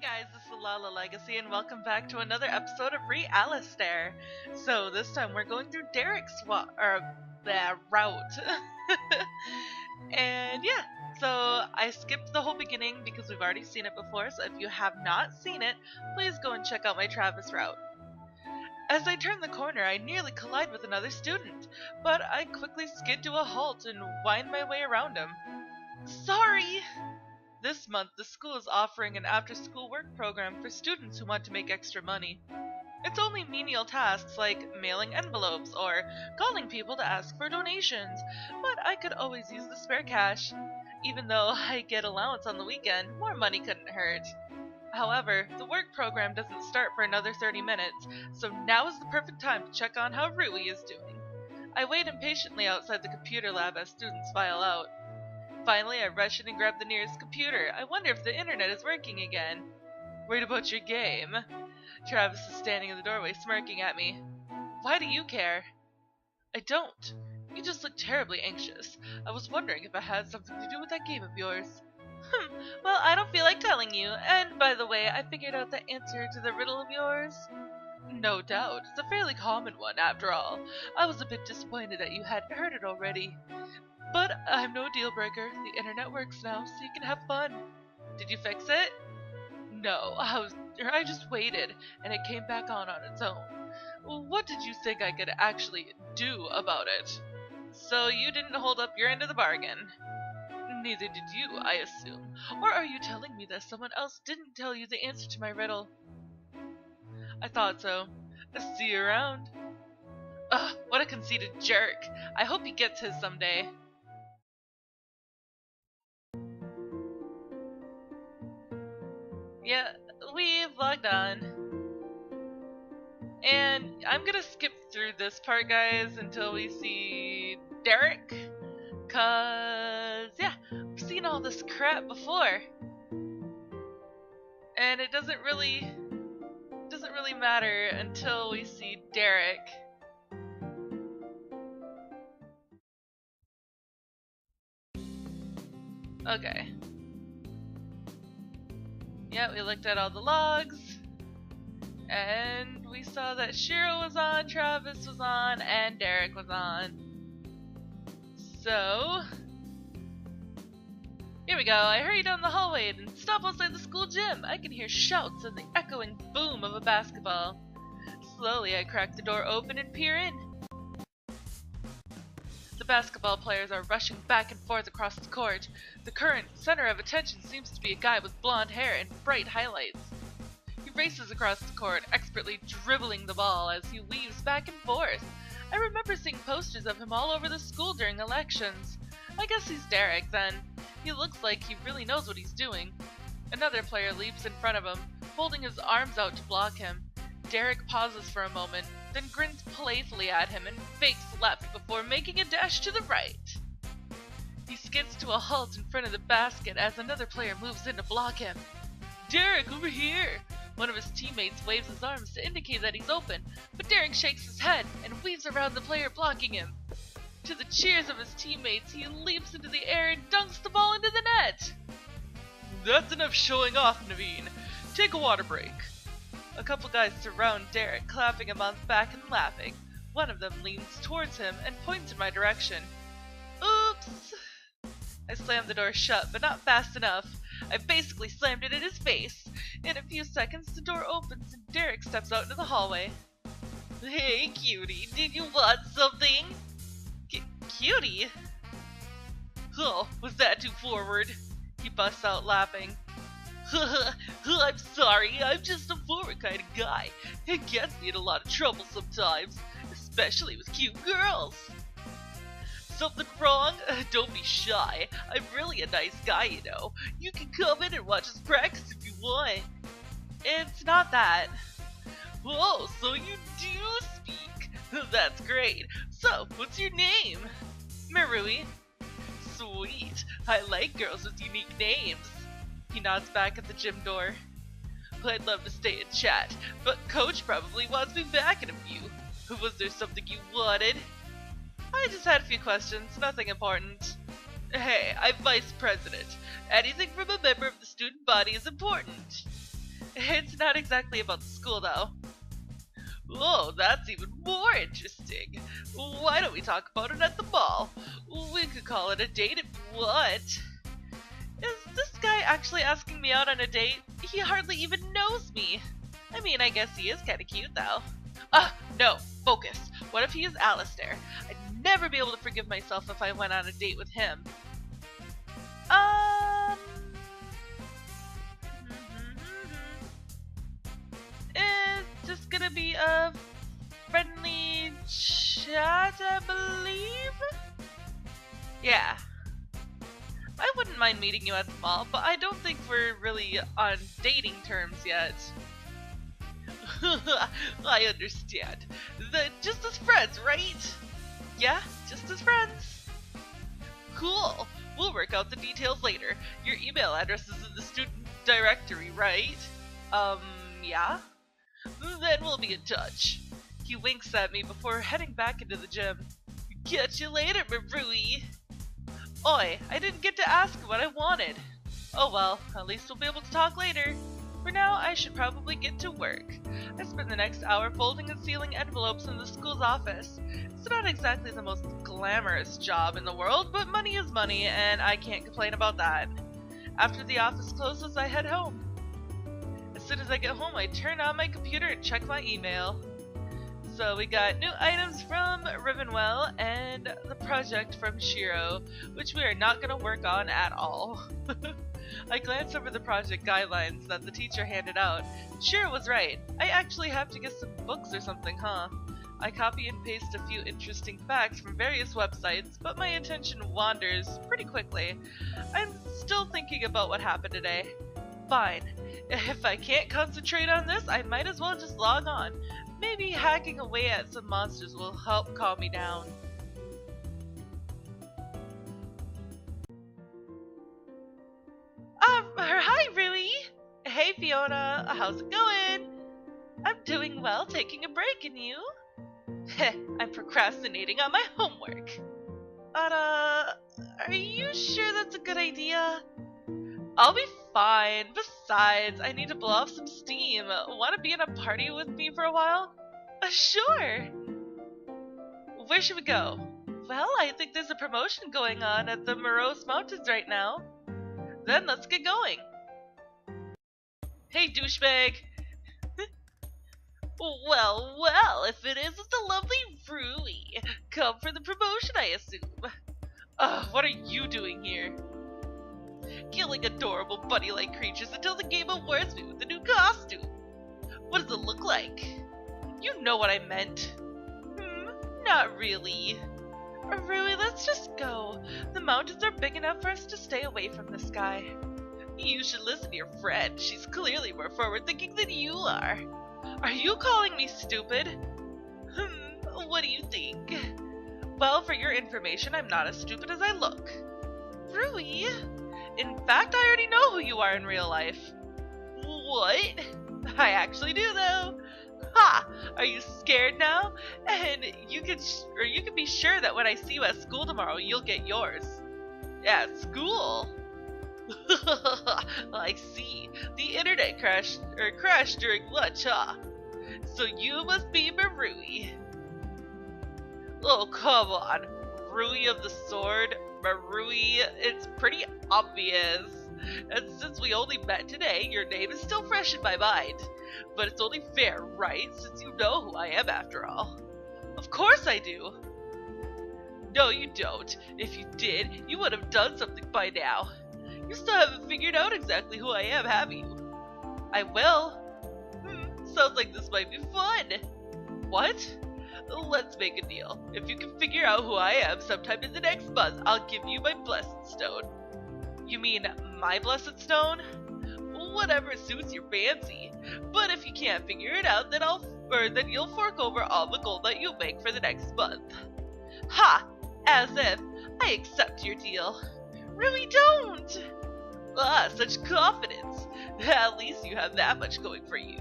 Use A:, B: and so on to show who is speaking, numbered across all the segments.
A: Guys, this is Lala Legacy and welcome back to another episode of Alistair. So this time we're going through Derek's route. And yeah, so I skipped the whole beginning because we've already seen it before, so if you have not seen it, please go and check out my Travis route. As I turn the corner, I nearly collide with another student, but I quickly skid to a halt and wind my way around him. Sorry! This month, the school is offering an after-school work program for students who want to make extra money. It's only menial tasks like mailing envelopes or calling people to ask for donations, but I could always use the spare cash. Even though I get allowance on the weekend, more money couldn't hurt. However, the work program doesn't start for another 30 minutes, so now is the perfect time to check on how Rui is doing. I wait impatiently outside the computer lab as students file out. Finally, I rush in and grab the nearest computer. I wonder if the internet is working again. Worried about your game? Travis is standing in the doorway smirking at me. Why do you care? I don't. You just look terribly anxious. I was wondering if it had something to do with that game of yours. Well, I don't feel like telling you. And by the way, I figured out the answer to the riddle of yours. No doubt. It's a fairly common one, after all. I was a bit disappointed that you hadn't heard it already. But I'm no deal breaker. The internet works now, so you can have fun. Did you fix it? No, I just waited, and it came back on its own. Well, what did you think I could actually do about it? So you didn't hold up your end of the bargain. Neither did you, I assume. Or are you telling me that someone else didn't tell you the answer to my riddle? I thought so. I'll see you around. Ugh, what a conceited jerk. I hope he gets his someday. Yeah, we've logged on. And I'm gonna skip through this part, guys, until we see Derek. Cause, yeah, we've seen all this crap before. And it doesn't really matter until we see Derek. Okay. Yeah, we looked at all the logs, and we saw that Shiro was on, Travis was on, and Derek was on. So, here we go. I hurry down the hallway and stop outside the school gym. I can hear shouts and the echoing boom of a basketball. Slowly, I crack the door open and peer in. The basketball players are rushing back and forth across the court. The current center of attention seems to be a guy with blonde hair and bright highlights. He races across the court, expertly dribbling the ball as he weaves back and forth. I remember seeing posters of him all over the school during elections. I guess he's Derek, then. He looks like he really knows what he's doing. Another player leaps in front of him, holding his arms out to block him. Derek pauses for a moment, then grins playfully at him and fakes left before making a dash to the right. He skids to a halt in front of the basket as another player moves in to block him. Derek, over here! One of his teammates waves his arms to indicate that he's open, but Derek shakes his head and weaves around the player blocking him. To the cheers of his teammates, he leaps into the air and dunks the ball into the net! That's enough showing off, Naveen. Take a water break. A couple guys surround Derek, clapping him on the back and laughing. One of them leans towards him and points in my direction. Oops! I slammed the door shut, but not fast enough. I basically slammed it in his face. In a few seconds, the door opens and Derek steps out into the hallway. Hey, cutie, did you want something? Cutie? Oh, was that too forward? He busts out laughing. I'm sorry, I'm just a forward kind of guy. It gets me in a lot of trouble sometimes, especially with cute girls. Something wrong? Don't be shy. I'm really a nice guy, you know. You can come in and watch us practice if you want. It's not that. Oh, so you do speak. That's great. So, what's your name? Marui. Sweet. I like girls with unique names. He nods back at the gym door. I'd love to stay and chat, but Coach probably wants me back in a few. Was there something you wanted? I just had a few questions, nothing important. Hey, I'm vice president. Anything from a member of the student body is important. It's not exactly about the school, though. Oh, that's even more interesting. Why don't we talk about it at the mall? We could call it a date if you want. Is this guy actually asking me out on a date? He hardly even knows me. I mean, I guess he is kinda cute, though. No, focus. What if he is Alistair? I'd never be able to forgive myself if I went on a date with him. It's just gonna be a friendly chat, I believe? Yeah. I wouldn't mind meeting you at the mall, but I don't think we're really on dating terms yet. I understand. Just as friends, right? Yeah, just as friends. Cool. We'll work out the details later. Your email address is in the student directory, right? Yeah? Then we'll be in touch. He winks at me before heading back into the gym. Catch you later, Marui. Oi, I didn't get to ask what I wanted. Oh well, at least we'll be able to talk later. For now, I should probably get to work. I spend the next hour folding and sealing envelopes in the school's office. It's not exactly the most glamorous job in the world, but money is money, and I can't complain about that. After the office closes, I head home. As soon as I get home, I turn on my computer and check my email. So we got new items from Rivenwell and the project from Shiro, which we are not going to work on at all. I glanced over the project guidelines that the teacher handed out. Shiro was right. I actually have to get some books or something, huh? I copy and paste a few interesting facts from various websites, but my attention wanders pretty quickly. I'm still thinking about what happened today. Fine. If I can't concentrate on this, I might as well just log on. Maybe hacking away at some monsters will help calm me down. Hi, Rui! Hey, Fiona! How's it going? I'm doing well, taking a break, and you? Heh, I'm procrastinating on my homework. Are you sure that's a good idea? I'll be fine. Besides, I need to blow off some steam. Want to be in a party with me for a while? Sure! Where should we go? Well, I think there's a promotion going on at the Morose Mountains right now. Then let's get going. Hey, douchebag! Well, if it is, it's the lovely Rui. Come for the promotion, I assume. What are you doing here? Killing adorable bunny-like creatures until the game awards me with a new costume. What does it look like? You know what I meant. Not really. Rui, let's just go. The mountains are big enough for us to stay away from this guy. You should listen to your friend. She's clearly more forward-thinking than you are. Are you calling me stupid? What do you think? Well, for your information, I'm not as stupid as I look. Rui? In fact, I already know who you are in real life. What? I actually do, though. Ha! Are you scared now? And you can be sure that when I see you at school tomorrow, you'll get yours. At school? I see. The internet crashed during lunch, huh? So you must be Marui. Oh, come on. Rui of the Sword? Marui? It's pretty obvious. And since we only met today, your name is still fresh in my mind. But it's only fair, right? Since you know who I am after all. Of course I do. No, you don't. If you did, you would have done something by now. You still haven't figured out exactly who I am, have you? I will. Sounds like this might be fun. What? Let's make a deal. If you can figure out who I am sometime in the next month, I'll give you my Blessed Stone. You mean my Blessed Stone? Whatever suits your fancy. But if you can't figure it out, then you'll fork over all the gold that you make for the next month. Ha! As if. I accept your deal. Really don't! Such confidence. At least you have that much going for you.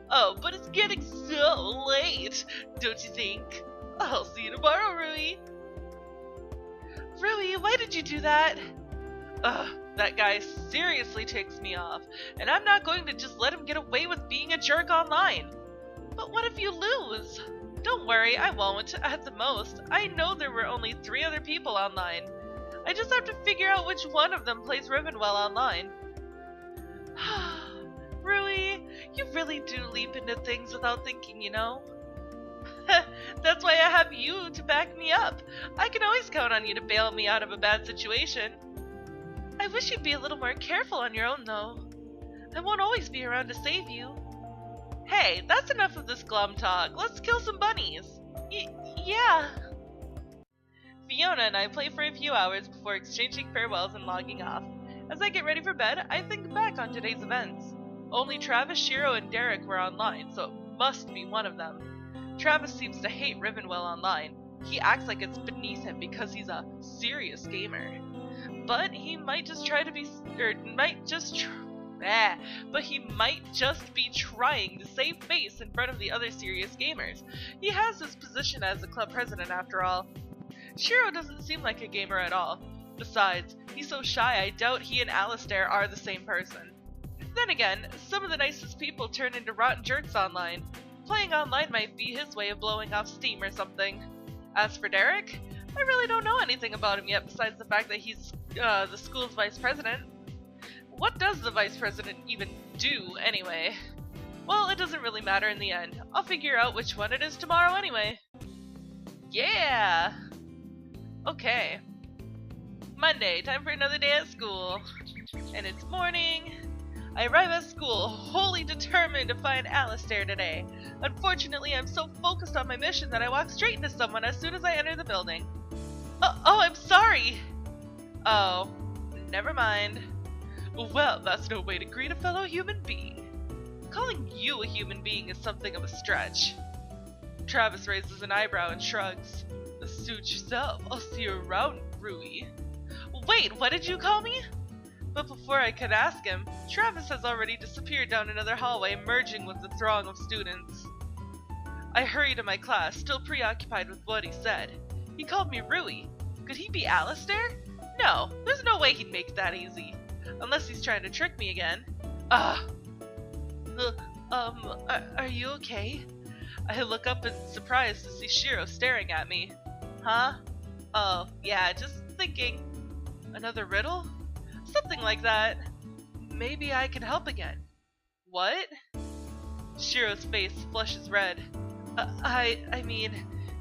A: Oh, but it's getting so late, don't you think? I'll see you tomorrow, Rui. Rui, why did you do that? Ugh, that guy seriously ticks me off, and I'm not going to just let him get away with being a jerk online. But what if you lose? Don't worry, I won't. At the most, I know there were only 3 other people online. I just have to figure out which one of them plays Ribbon well online. Rui, you really do leap into things without thinking, you know? That's why I have you to back me up. I can always count on you to bail me out of a bad situation. I wish you'd be a little more careful on your own, though. I won't always be around to save you. Hey, that's enough of this glum talk. Let's kill some bunnies. Yeah. Fiona and I play for a few hours before exchanging farewells and logging off. As I get ready for bed, I think back on today's events. Only Travis, Shiro, and Derek were online, so it must be one of them. Travis seems to hate Rivenwell online. He acts like it's beneath him because he's a serious gamer. But he might just be trying to save face in front of the other serious gamers. He has his position as the club president after all. Shiro doesn't seem like a gamer at all. Besides, he's so shy I doubt he and Alistair are the same person. Then again, some of the nicest people turn into rotten jerks online. Playing online might be his way of blowing off steam or something. As for Derek, I really don't know anything about him yet besides the fact that he's the school's vice president. What does the vice president even do, anyway? Well, it doesn't really matter in the end. I'll figure out which one it is tomorrow anyway. Yeah! Okay. Monday, time for another day at school. And it's morning. I arrive at school, wholly determined to find Alistair today. Unfortunately, I'm so focused on my mission that I walk straight into someone as soon as I enter the building. Oh, I'm sorry! Oh, never mind. Well, that's no way to greet a fellow human being. Calling you a human being is something of a stretch. Travis raises an eyebrow and shrugs. Suit yourself, I'll see you around, Rui. Wait, what did you call me? But before I could ask him, Travis has already disappeared down another hallway, merging with the throng of students. I hurry to my class, still preoccupied with what he said. He called me Rui. Could he be Alistair? No, there's no way he'd make it that easy. Unless he's trying to trick me again. Are you okay? I look up in surprise to see Shiro staring at me. Huh? Oh, yeah, just thinking. Another riddle? Something like that. Maybe I can help again. What? Shiro's face flushes red. I mean,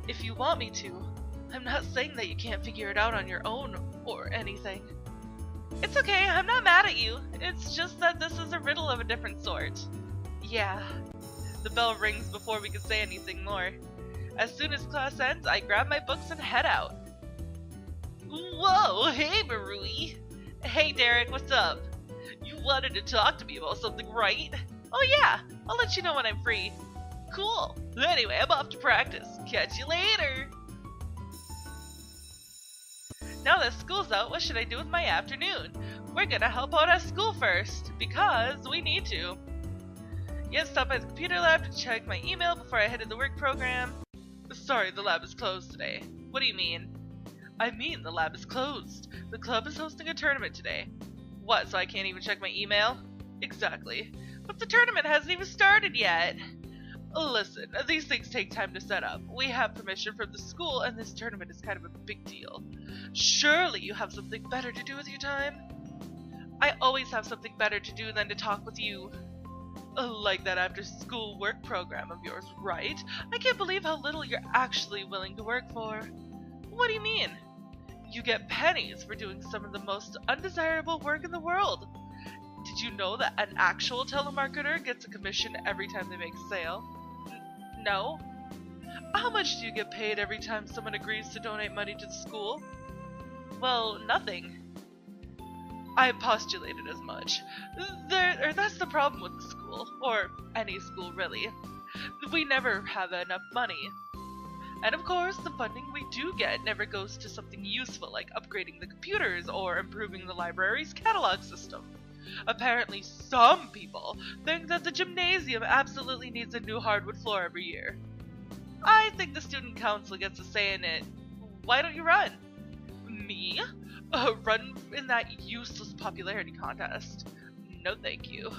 A: if you want me to. I'm not saying that you can't figure it out on your own or anything. It's okay, I'm not mad at you. It's just that this is a riddle of a different sort. Yeah. The bell rings before we can say anything more. As soon as class ends, I grab my books and head out. Whoa, hey Marui! Hey Derek, what's up? You wanted to talk to me about something, right? Oh yeah, I'll let you know when I'm free. Cool. Anyway, I'm off to practice. Catch you later! Now that school's out, what should I do with my afternoon? We're gonna help out at school first, because we need to. Yet stop by the computer lab to check my email before I head to the work program. Sorry, the lab is closed today. What do you mean? I mean the lab is closed. The club is hosting a tournament today. What, so I can't even check my email? Exactly. But the tournament hasn't even started yet. Listen, these things take time to set up. We have permission from the school, and this tournament is kind of a big deal. Surely you have something better to do with your time? I always have something better to do than to talk with you. Like that after-school work program of yours, right? I can't believe how little you're actually willing to work for. What do you mean? You get pennies for doing some of the most undesirable work in the world. Did you know that an actual telemarketer gets a commission every time they make a sale? No? How much do you get paid every time someone agrees to donate money to the school? Well, nothing. I postulated as much. That's the problem with the school, or any school really. We never have enough money. And of course, the funding we do get never goes to something useful like upgrading the computers or improving the library's catalog system. Apparently some people think that the gymnasium absolutely needs a new hardwood floor every year. I think the student council gets a say in it. Why don't you run? Me? Run in that useless popularity contest. No thank you.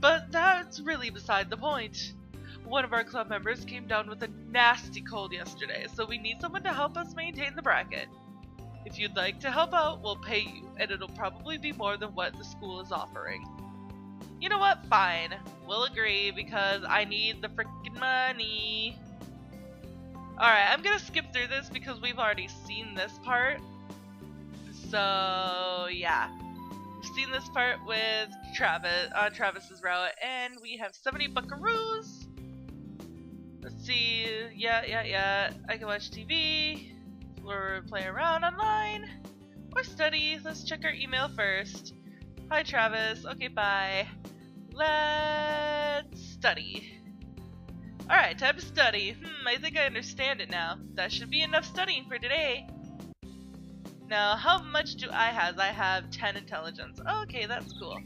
A: But that's really beside the point. One of our club members came down with a nasty cold yesterday, so we need someone to help us maintain the bracket. If you'd like to help out, we'll pay you, and it'll probably be more than what the school is offering. You know what? Fine. We'll agree, because I need the frickin' money. Alright, I'm gonna skip through this because we've already seen this part. So, yeah. We've seen this part with Travis, Travis's route, and we have 70 buckaroos. Let's see, yeah. I can watch TV, or play around online, or study. Let's check our email first. Hi Travis, okay bye. Let's study. Alright, time to study. I think I understand it now. That should be enough studying for today. Now, how much do I have? I have 10 intelligence. Okay, that's cool.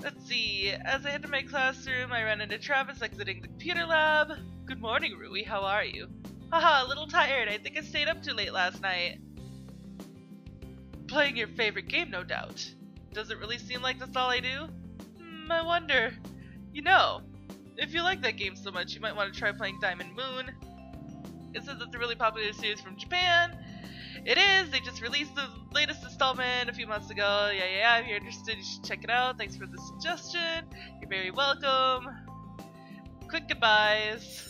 A: Let's see. As I enter my classroom, I ran into Travis exiting the computer lab. Good morning, Rui. How are you? Haha, a little tired. I think I stayed up too late last night. Playing your favorite game, no doubt. Does it really seem like that's all I do? I wonder. You know, if you like that game so much, you might want to try playing Diamond Moon. It says it's a really popular series from Japan. It is! They just released the latest installment a few months ago. Yeah, if you're interested, you should check it out. Thanks for the suggestion. You're very welcome. Quick goodbyes.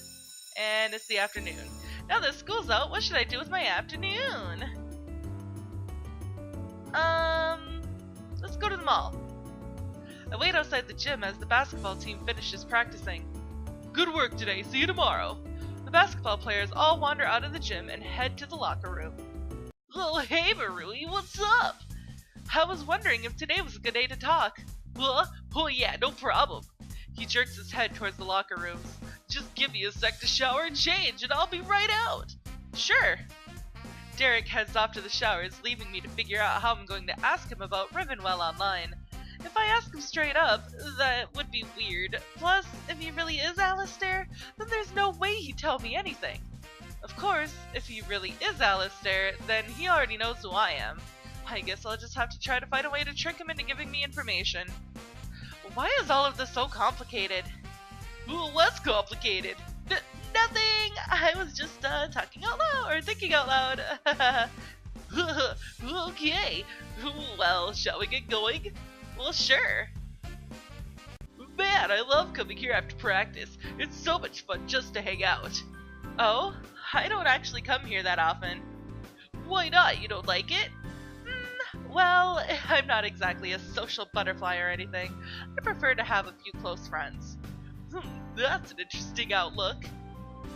A: And it's the afternoon. Now that school's out, what should I do with my afternoon? Let's go to the mall. I wait outside the gym as the basketball team finishes practicing. Good work today, see you tomorrow. The basketball players all wander out of the gym and head to the locker room. Oh, hey Marui, what's up? I was wondering if today was a good day to talk. Oh yeah, no problem. He jerks his head towards the locker rooms. Just give me a sec to shower and change and I'll be right out. Sure. Derek heads off to the showers, leaving me to figure out how I'm going to ask him about Rivenwell online. If I ask him straight up, that would be weird. Plus, if he really is Alistair, then there's no way he'd tell me anything. Of course, if he really is Alistair, then he already knows who I am. I guess I'll just have to try to find a way to trick him into giving me information. Why is all of this so complicated? What's complicated? Nothing! I was just talking out loud, or thinking out loud. Okay, well, shall we get going? Well, sure. Man, I love coming here after practice. It's so much fun just to hang out. Oh? I don't actually come here that often. Why not? You don't like it? Well, I'm not exactly a social butterfly or anything. I prefer to have a few close friends. That's an interesting outlook.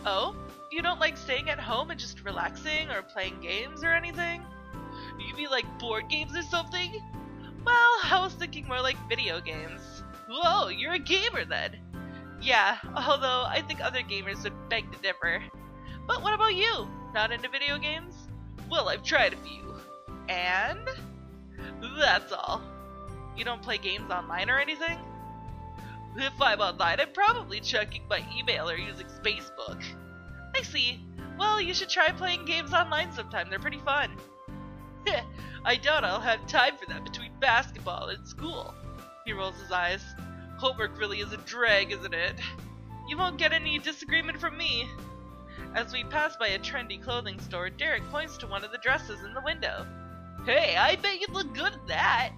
A: Oh? You don't like staying at home and just relaxing or playing games or anything? You mean like board games or something? Well, I was thinking more like video games. Whoa, you're a gamer then? Yeah, although I think other gamers would beg to differ. But what about you? Not into video games? Well, I've tried a few. And? That's all. You don't play games online or anything? If I'm online, I'm probably checking my email or using Facebook. I see. Well, you should try playing games online sometime. They're pretty fun. I doubt I'll have time for that between basketball and school. He rolls his eyes. Homework really is a drag, isn't it? You won't get any disagreement from me. As we pass by a trendy clothing store, Derek points to one of the dresses in the window. Hey, I bet you'd look good in that.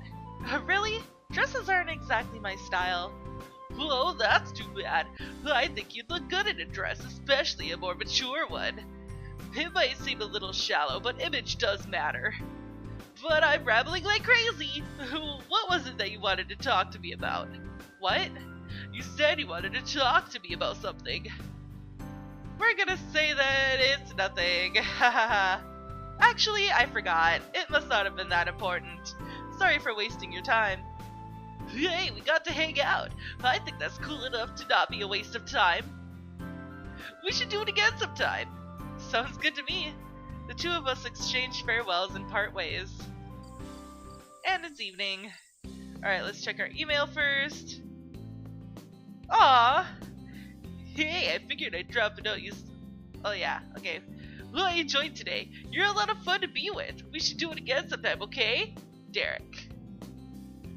A: Really? Dresses aren't exactly my style. Oh, that's too bad. I think you'd look good in a dress, especially a more mature one. It might seem a little shallow, but image does matter. But I'm rambling like crazy. What was it that you wanted to talk to me about? What? You said you wanted to talk to me about something. We're gonna say that it's nothing. Actually, I forgot. It must not have been that important. Sorry for wasting your time. Hey, we got to hang out. I think that's cool enough to not be a waste of time. We should do it again sometime. Sounds good to me. The two of us exchange farewells and part ways. And it's evening. Alright, let's check our email first. Aww. Hey, I figured I'd drop a note. Oh yeah, okay. Well, I enjoyed today. You're a lot of fun to be with. We should do it again sometime, okay? Derek.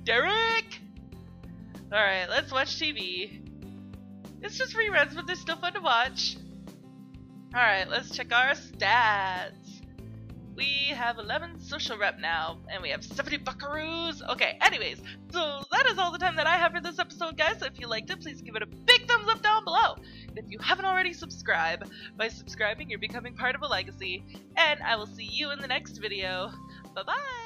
A: Derek! Alright, let's watch TV. It's just reruns, but they're still fun to watch. Alright, let's check our stats. We have 11 social rep now, and we have 70 buckaroos. Okay, anyways, so that is all the time that I have for this episode, guys. So if you liked it, please give it a big thumbs up down below. And if you haven't already subscribed, by subscribing, you're becoming part of a legacy. And I will see you in the next video. Bye-bye!